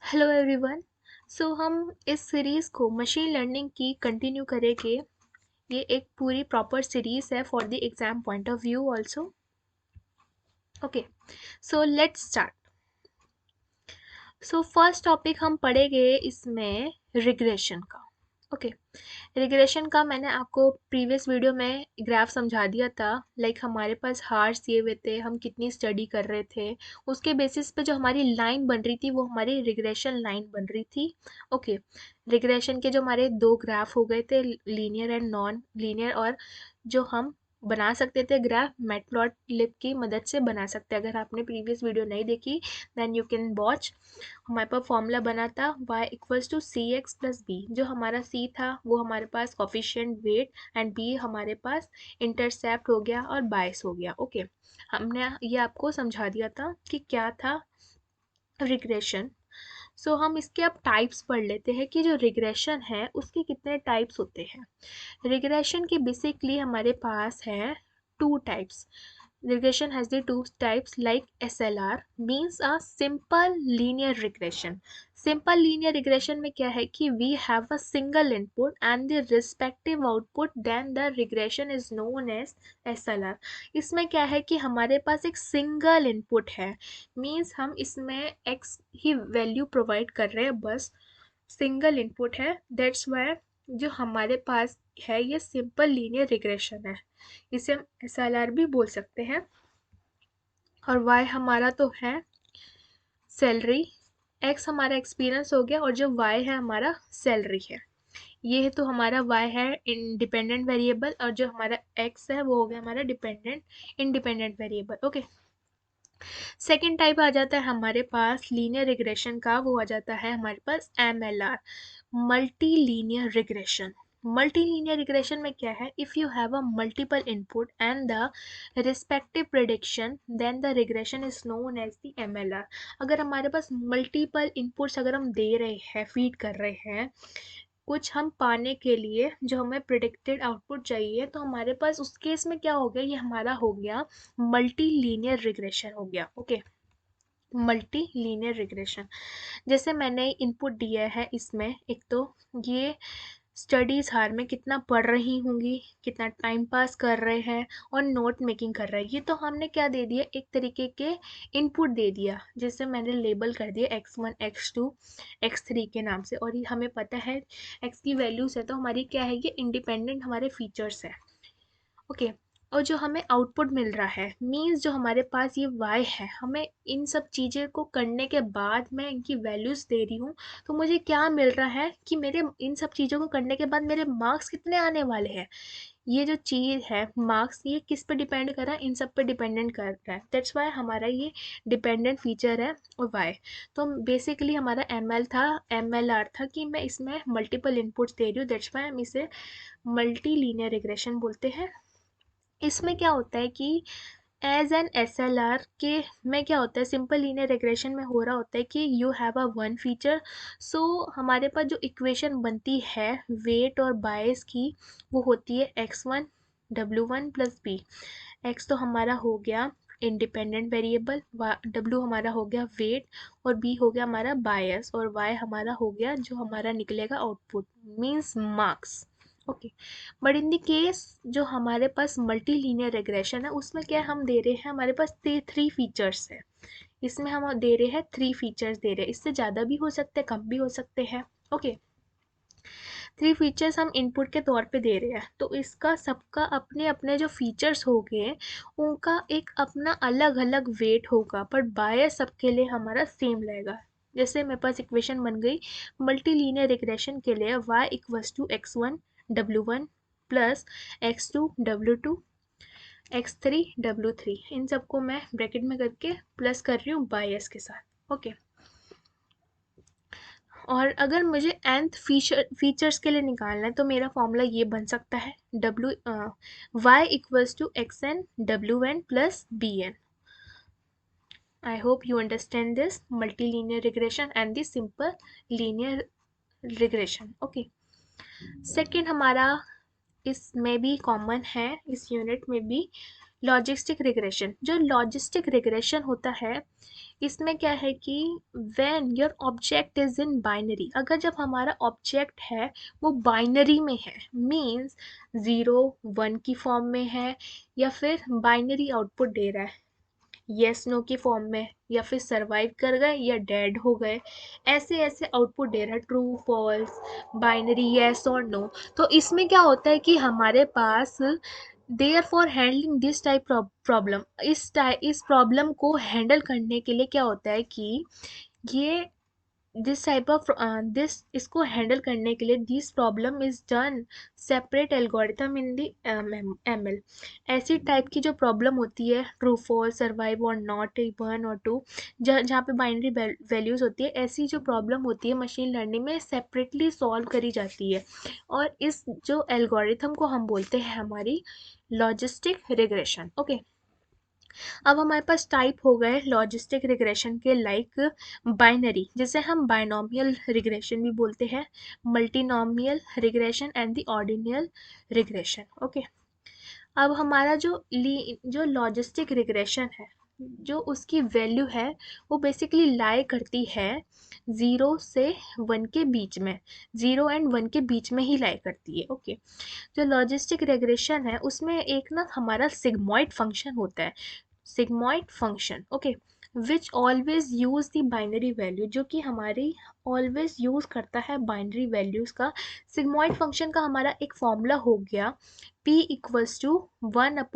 Hello everyone. सो हम इस series को मशीन लर्निंग की कंटिन्यू करेंगे। ये एक पूरी प्रॉपर सीरीज़ है for the exam point of view also. Okay, so let's start. So first topic हम पढ़ेंगे इसमें रिग्रेशन का। ओके, रिग्रेशन का मैंने आपको प्रीवियस वीडियो में ग्राफ समझा दिया था। लाइक हमारे पास हार्स दिए हुए थे, हम कितनी स्टडी कर रहे थे, उसके बेसिस पे जो हमारी लाइन बन रही थी वो हमारी रिग्रेशन लाइन बन रही थी। ओके, रिग्रेशन के जो हमारे दो ग्राफ हो गए थे, लीनियर एंड नॉन लीनियर, और जो हम बना सकते थे ग्राफ मैटप्लॉटलिब की मदद से बना सकते हैं। अगर आपने प्रीवियस वीडियो नहीं देखी देन यू कैन वॉच। हमारे पास फॉर्मूला बना था y equals to c x plus b. जो हमारा c था वो हमारे पास कॉफिशिएंट वेट एंड b हमारे पास इंटरसेप्ट हो गया और बायस हो गया। ओके, हमने ये आपको समझा दिया था कि क्या था रिग्रेशन। सो हम इसके अब टाइप्स पढ़ लेते हैं कि जो रिग्रेशन है उसके कितने टाइप्स होते हैं। रिग्रेशन के बेसिकली हमारे पास है two types. Regression has the two types like SLR means a simple linear regression. Simple linear regression में क्या है कि we have a single input and the respective output, then the regression is known as SLR. इसमें क्या है कि हमारे पास एक सिंगल इनपुट है, मीन्स हम इसमें x ही वैल्यू प्रोवाइड कर रहे हैं, बस सिंगल इनपुट है। दैट्स वाई जो हमारे पास है ये सिंपल लीनियर रिग्रेशन है। इसे हम SLR भी बोल सकते हैं। और y हमारा तो है सैलरी, x हमारा एक्सपीरियंस हो गया, और जो y है हमारा सैलरी है। ये तो हमारा y है इंडिपेंडेंट वेरिएबल, और जो हमारा x है वो हो गया हमारा dependent independent variable. Okay, second type आ जाता है हमारे पास लीनियर रिग्रेशन का, वो आ जाता है हमारे पास MLR, multi linear regression. Multi linear regression में क्या है, if you have a multiple input and the respective prediction then the regression is known as the MLR। अगर हमारे पास मल्टीपल इनपुट्स अगर हम दे रहे हैं, फीड कर रहे हैं कुछ हम पाने के लिए, जो हमें प्रिडिक्टेड आउटपुट चाहिए, तो हमारे पास उस केस में क्या हो गया, ये हमारा हो गया मल्टी लीनियर रिग्रेशन हो गया। Okay, multi linear regression. जैसे मैंने इनपुट दिया है इसमें, एक तो ये स्टडीज़ हार में कितना पढ़ रही होंगी, कितना टाइम पास कर रहे हैं और नोट मेकिंग कर रहे हैं, ये तो हमने क्या दे दिया, एक तरीके के इनपुट दे दिया, जिसे मैंने लेबल कर दिया x1 x2 x3 के नाम से। और ये हमें पता है x की वैल्यूज़ है तो हमारी क्या है, ये इंडिपेंडेंट हमारे फीचर्स है। ओके, और जो हमें आउटपुट मिल रहा है मीन्स जो हमारे पास ये y है, हमें इन सब चीज़ें को करने के बाद मैं इनकी वैल्यूज़ दे रही हूँ, तो मुझे क्या मिल रहा है कि मेरे इन सब चीज़ों को करने के बाद मेरे मार्क्स कितने आने वाले हैं। ये जो चीज़ है मार्क्स, ये किस पे डिपेंड कर रहा है, इन सब पे डिपेंडेंट कर रहा है। दैट्स वाई हमारा ये डिपेंडेंट फीचर है और y। तो बेसिकली हमारा MLR था कि मैं इसमें मल्टीपल इनपुट्स दे रही हूँ, दैट्स वाई हम इसे मल्टी लीनियर रिग्रेशन बोलते हैं। इसमें क्या होता है कि एज एन SLR के में क्या होता है, सिंपल लीनियर रिग्रेशन में हो रहा होता है कि you have a one feature. So हमारे पास जो इक्वेशन बनती है वेट और बायस की, वो होती है x1 W1 plus B. x तो हमारा हो गया इंडिपेंडेंट वेरिएबल, w हमारा हो गया वेट, और b हो गया हमारा बायस, और y हमारा हो गया जो हमारा निकलेगा output, means marks. Okay, but in the case जो हमारे पास मल्टी लीनियर रिग्रेशन है उसमें क्या हम दे रहे हैं, हमारे पास थ्री फीचर्स है। इसमें हम दे रहे हैं थ्री फीचर्स दे रहे हैं, इससे ज़्यादा भी हो सकते हैं, कम भी हो सकते हैं। ओके, थ्री फीचर्स हम इनपुट के तौर पे दे रहे हैं, तो इसका सबका अपने अपने जो फीचर्स हो गए उनका एक अपना अलग अलग वेट होगा, बट बायस सबके लिए हमारा सेम रहेगा। जैसे मेरे पास इक्वेशन बन गई मल्टी लीनियर रिग्रेशन के लिए, y equals to x1 W1 plus x2 W2 x3 W3, इन सबको मैं ब्रैकेट में करके प्लस कर रही हूँ बायस के साथ। ओके, और अगर मुझे nth फीचर्स के लिए निकालना है तो मेरा फॉर्मूला ये बन सकता है y equals to xn wn plus bn। I hope you understand this multilinear regression and the simple linear regression. Okay, second हमारा इसमें भी कॉमन है, इस यूनिट में भी लॉजिस्टिक रिग्रेशन, जो लॉजिस्टिक रिग्रेशन होता है इसमें क्या है कि when your object is in binary, अगर जब हमारा ऑब्जेक्ट है वो बाइनरी में है, मींस 0 1 की फॉर्म में है, या फिर बाइनरी आउटपुट दे रहा है येस नो की फॉर्म में, या फिर सरवाइव कर गए या डेड हो गए, ऐसे ऐसे आउटपुट दे रहा है, ट्रू फॉल्स, बाइनरी येस और नो। तो इसमें क्या होता है कि हमारे पास there for handling this type problem, इस प्रॉब्लम को हैंडल करने के लिए क्या होता है कि ये दिस टाइप ऑफ दिस इसको हैंडल करने के लिए this problem is done separate algorithm in the ML. ऐसी टाइप की जो प्रॉब्लम होती है ट्रू फॉल्स सर्वाइव और नॉट 1 और 2, जहाँ पे बाइनरी वैल्यूज होती है, ऐसी जो प्रॉब्लम होती है मशीन लर्निंग में सेपरेटली सॉल्व करी जाती है, और इस जो एल्गोरिथम को हम बोलते हैं हमारी लॉजिस्टिक रिग्रेशन। ओके, अब हमारे पास टाइप हो गए लॉजिस्टिक रिग्रेशन के, लाइक बाइनरी, जिसे हम बाइनोमियल रिग्रेशन भी बोलते हैं, multinomial regression and the ordinal regression. Okay, अब हमारा जो लॉजिस्टिक रिग्रेशन है, जो उसकी वैल्यू है वो बेसिकली लाई करती है 0 से 1 के बीच में, 0 और 1 के बीच में ही लाई करती है। ओके, जो लॉजिस्टिक रिग्रेशन है उसमें एक ना हमारा सिग्मॉइड फंक्शन होता है, sigmoid function. Okay, which always use the binary value, जो कि हमारी ऑलवेज यूज करता है बाइनरी वैल्यूज का। सिग्मॉइड फंक्शन का हमारा एक फॉर्मूला हो गया p equals to 1/e+e⁻−z।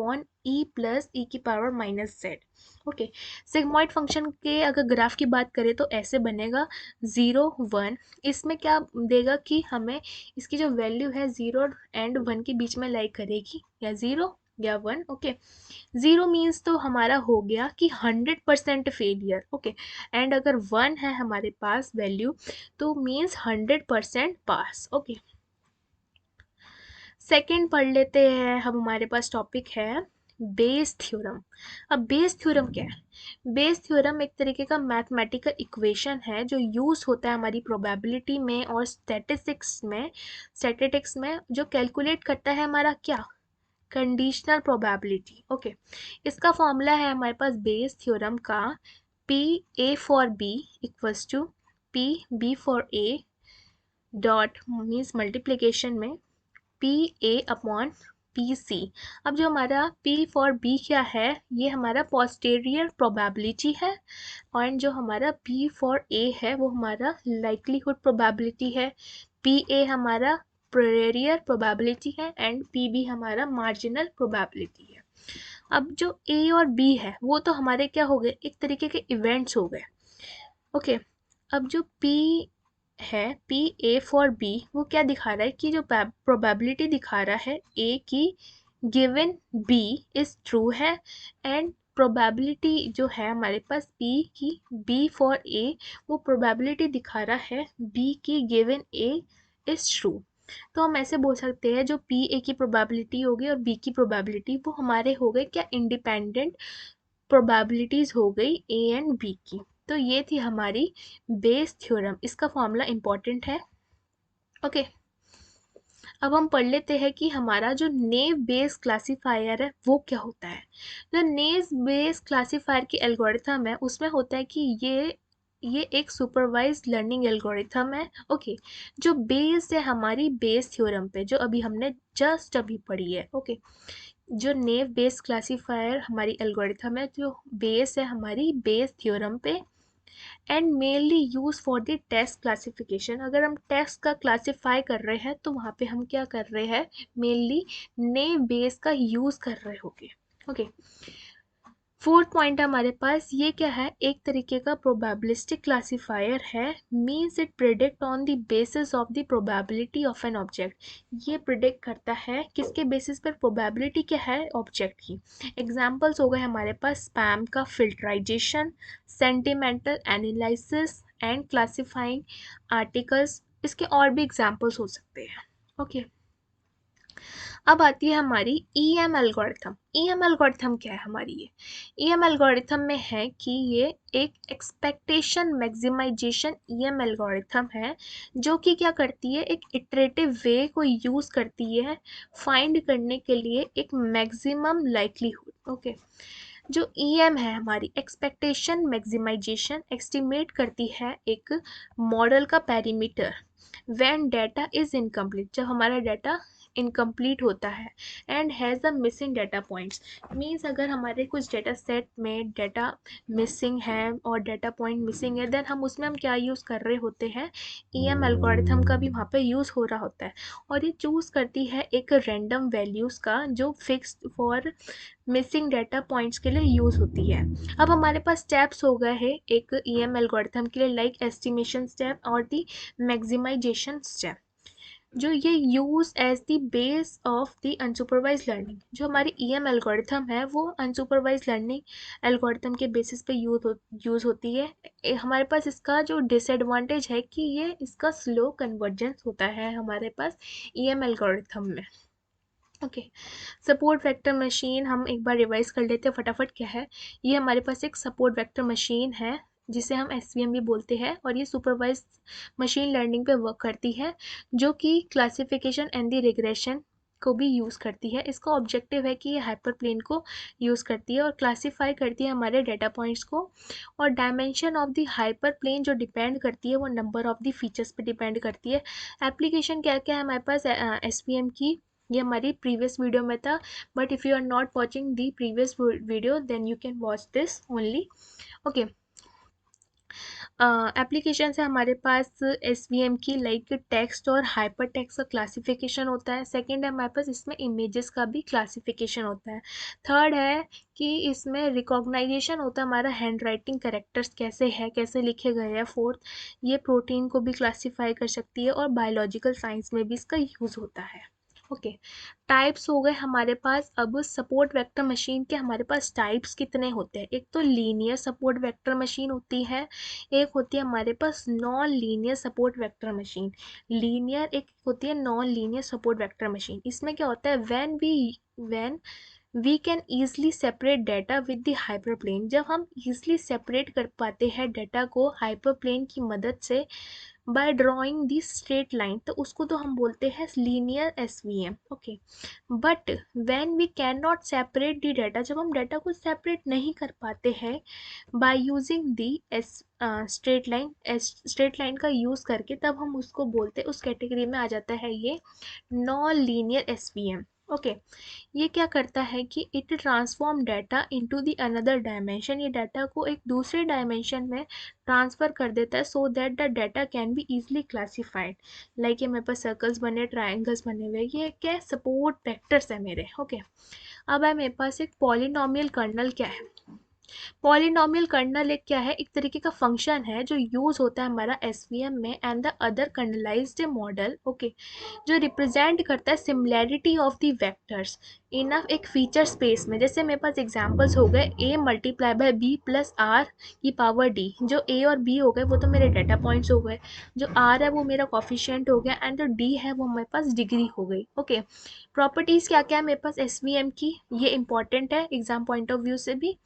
Okay, sigmoid function के अगर ग्राफ की बात करें तो ऐसे बनेगा 0 1, इसमें क्या देगा कि हमें इसकी जो वैल्यू है 0 और 1 के बीच में लाई करेगी, या 0 या 1। ओके, 0 मीन्स तो हमारा हो गया कि 100% फेलियर। ओके, एंड अगर 1 है हमारे पास वैल्यू तो मीन्स 100% पास। ओके, सेकेंड पढ़ लेते हैं हम, हमारे पास टॉपिक है बेस थ्योरम। अब बेस थ्योरम क्या है? बेस थ्योरम एक तरीके का मैथमेटिकल इक्वेशन है जो यूज होता है हमारी प्रोबेबिलिटी में और स्टैटिस्टिक्स में जो कैलकुलेट करता है हमारा क्या, कंडीशनल प्रोबेबिलिटी। ओके, इसका फॉर्मूला है हमारे पास बेस थ्योरम का, P A for B equals to P B for A dot means multiplication में P A upon P C. अब जो हमारा पी फॉर बी क्या है, ये हमारा पोस्टेरियर प्रोबेबिलिटी है, और जो हमारा पी फॉर ए है वो हमारा लाइकलीहुड प्रोबेबिलिटी है, पी ए हमारा प्रेरियर प्रोबेबिलिटी है, एंड पी बी हमारा मार्जिनल प्रोबेबिलिटी है। अब जो ए और बी है वो तो हमारे क्या हो गए, एक तरीके के इवेंट्स हो गए। ओके, अब जो पी है, पी ए फॉर बी, वो क्या दिखा रहा है कि जो प्रोबेबिलिटी दिखा रहा है ए की गिवन बी इज ट्रू है, एंड प्रोबेबिलिटी जो है हमारे पास पी की बी फॉर ए, वो प्रोबेबिलिटी दिखा रहा है बी की गिवन ए इज ट्रू। तो हम ऐसे बोल सकते हैं जो पी ए की प्रोबेबिलिटी होगी और बी की प्रोबेबिलिटी वो हमारे हो गए क्या, इंडिपेंडेंट प्रोबेबिलिटीज हो गई ए एंड बी की। तो ये थी हमारी बेस थ्योरम, इसका फॉर्मूला इंपॉर्टेंट है। ओके, अब हम पढ़ लेते हैं कि हमारा जो नेव बेस क्लासिफायर है वो क्या होता है। जो नेव बेस क्लासिफायर की एल्गोरिथम है उसमें होता है कि ये एक सुपरवाइज्ड लर्निंग एल्गोरिथम है। ओके, जो बेस्ड है हमारी बेस थ्योरम पे, जो अभी हमने जस्ट अभी पढ़ी है। ओके, जो नेव बेस क्लासिफायर हमारी एल्गोरिथम है जो बेस है हमारी बेस थ्योरम पे, and mainly use for the text classification. अगर हम टेक्स्ट का क्लासिफाई कर रहे हैं तो वहाँ पे हम क्या कर रहे हैं, मेनली नेव बेस का यूज कर रहे होंगे। ओके, फोर्थ पॉइंट हमारे पास ये क्या है, एक तरीके का प्रोबेबिलिस्टिक क्लासिफायर है, means it predict on the basis of the probability of an object. ये प्रिडिक्ट करता है किसके बेसिस पर, प्रोबेबिलिटी क्या है ऑब्जेक्ट की। एग्जाम्पल्स हो गए हमारे पास स्पैम का filterization, sentimental analysis and classifying articles, इसके और भी एग्जाम्पल्स हो सकते हैं। ओके, अब आती है हमारी EM एल्गोरिथम। EM एल्गोरिथम क्या है हमारी ये? EM एल्गोरिथम में है कि ये एक एक्सपेक्टेशन मैक्सिमाइजेशन EM एल्गोरिथम है, जो कि क्या करती है, एक इटरेटिव वे को यूज़ करती है फाइंड करने के लिए एक मैक्सिमम लाइक्लीहुड। ओके, जो EM है हमारी एक्सपेक्टेशन मैक्सिमाइजेशन एस्टिमेट करती है एक मॉडल का parameter when data is incomplete, जब हमारा डाटा इनकम्प्लीट होता है and has the missing data points. Means अगर हमारे कुछ डाटा सेट में डाटा मिसिंग है और डाटा पॉइंट मिसिंग है, देन हम उसमें हम क्या यूज़ कर रहे होते हैं, EM एल्गोरिथम का भी वहाँ पे यूज़ हो रहा होता है। और ये चूज़ करती है एक रैंडम वैल्यूज़ का जो fixed for missing data points के लिए यूज़ होती है। अब हमारे पास स्टेप्स हो गए हैं एक EM एल्गोरिथम के लिए, लाइक एस्टिमेशन स्टेप और दी मैक्सिमाइजेशन स्टेप, जो ये use as the base of the unsupervised learning. जो हमारी EM एल्गोरिथम है वो अनसुपरवाइज लर्निंग एल्गोरिथम के बेसिस पे यूज़ होती है। हमारे पास इसका जो डिसएडवांटेज है कि ये इसका स्लो कन्वर्जेंस होता है हमारे पास EM एल्गोरिथम में। ओके, सपोर्ट वेक्टर मशीन हम एक बार रिवाइज कर लेते हैं फटाफट। क्या है ये? हमारे पास एक सपोर्ट वेक्टर मशीन है जिसे हम SVM भी बोलते हैं, और ये सुपरवाइज मशीन लर्निंग पे वर्क करती है, जो कि क्लासिफिकेशन एंड द रिग्रेशन को भी यूज़ करती है। इसका ऑब्जेक्टिव है कि ये हाइपर प्लेन को यूज़ करती है और क्लासीफाई करती है हमारे डाटा पॉइंट्स को, और dimension of the hyper plane जो डिपेंड करती है वो नंबर ऑफ द फीचर्स पे डिपेंड करती है। एप्लीकेशन क्या क्या है हमारे पास SVM की, ये हमारी प्रीवियस वीडियो में था, but if you are not watching the previous video then you can watch this only. Okay, application है हमारे पास SVM की, लाइक टेक्स्ट और हाइपर टेक्स्ट का क्लासिफिकेशन होता है। सेकंड है हमारे पास इसमें इमेजेस का भी क्लासिफिकेशन होता है। थर्ड है कि इसमें रिकॉग्नाइजेशन होता है हमारा हैंड राइटिंग करेक्टर्स कैसे है, कैसे लिखे गए हैं। फोर्थ, ये प्रोटीन को भी क्लासीफाई कर सकती है और बायोलॉजिकल साइंस में भी इसका यूज़ होता है। ओके, टाइप्स हो गए हमारे पास। अब सपोर्ट वेक्टर मशीन के हमारे पास टाइप्स कितने होते हैं? एक तो लीनियर सपोर्ट वेक्टर मशीन होती है, एक होती है हमारे पास non linear support vector machine. Linear एक होती है, non linear support vector machine. इसमें क्या होता है, when we can easily separate data with the hyper plane, जब हम ईजली सेपरेट कर पाते हैं डाटा को हाइपर प्लेन की मदद से by drawing the straight line, तो उसको तो हम बोलते हैं linear SVM। Okay, but when we can not separate the data, जब हम डाटा को सेपरेट नहीं कर पाते हैं by using the straight line का यूज़ करके, तब हम उसको बोलते हैं, उस कैटेगरी में आ जाता है ये नॉन लीनियर SVM। ओके, ये क्या करता है कि it transform data into the another dimension, ये डाटा को एक दूसरे डायमेंशन में ट्रांसफ़र कर देता है, so that the data can be easily classified. Like ये मेरे पास सर्कल्स बने, ट्राइंगल्स बने हुए, ये क्या सपोर्ट वेक्टर्स है मेरे। ओके, अब है मेरे पास एक पॉलिनोमियल कर्नल। क्या है पॉलिनोमियल कर्नल? एक क्या है, एक तरीके का फंक्शन है जो यूज होता है हमारा SVM में and the other kernelized model. Okay, जो रिप्रेजेंट करता है similarity of the vectors in एक फीचर स्पेस में। जैसे मेरे पास एग्जांपल्स हो गए A multiply by B plus R की पावर D। जो A और B हो गए वो तो मेरे डाटा पॉइंट्स हो गए, जो R है वो मेरा कॉफिशिएंट हो गया, एंड जो D है वो मेरे पास डिग्री हो गई। ओके, प्रॉपर्टीज़ क्या क्या है मेरे पास SVM की, ये इंपॉर्टेंट है एग्जाम पॉइंट ऑफ व्यू से भी।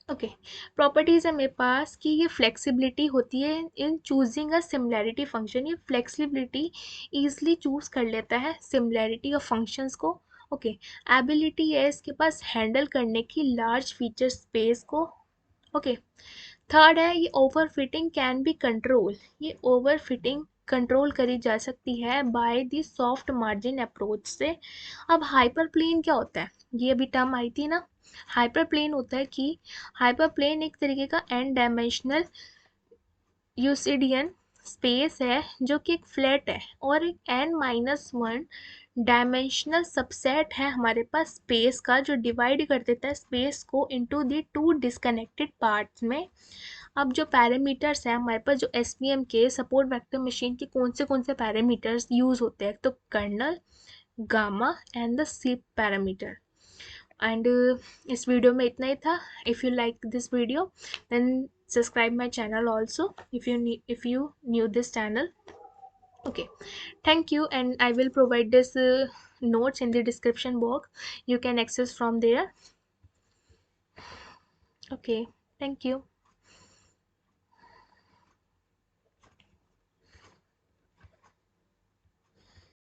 ओके, प्रॉपर्टीज़ है मेरे पास कि ये फ्लेक्सिबिलिटी होती है इन चूजिंग अ सिमिलैरिटी फंक्शन, ये फ्लेक्सिबिलिटी ईजिली चूज कर लेता है सिमिलैरिटी ऑफ फंक्शंस को। ओके, एबिलिटी है इसके पास हैंडल करने की लार्ज फीचर स्पेस को। ओके, थर्ड है ये ओवरफिटिंग कैन बी कंट्रोल, ये ओवरफिटिंग कंट्रोल करी जा सकती है by the soft margin approach से। अब हाइपर प्लेन क्या होता है, ये अभी टर्म आई थी ना। हाइपर प्लेन होता है कि हाइपर प्लेन एक तरीके का एन डायमेंशनल यूसिडियन स्पेस है जो कि एक फ्लैट है, और एक n-1 डायमेंशनल सबसेट है हमारे पास स्पेस का, जो डिवाइड कर देता है स्पेस को into the two disconnected parts में। अब जो पैरामीटर्स हैं हमारे पास, जो SVM के सपोर्ट वेक्टर मशीन के कौन से पैरामीटर्स यूज़ होते हैं, तो kernel, gamma and the C parameter. And इस वीडियो में इतना ही था। If you like this video then subscribe my channel also if you new this channel. Okay, thank you, and I will provide this notes in the description box. You can access from there. Okay, thank you.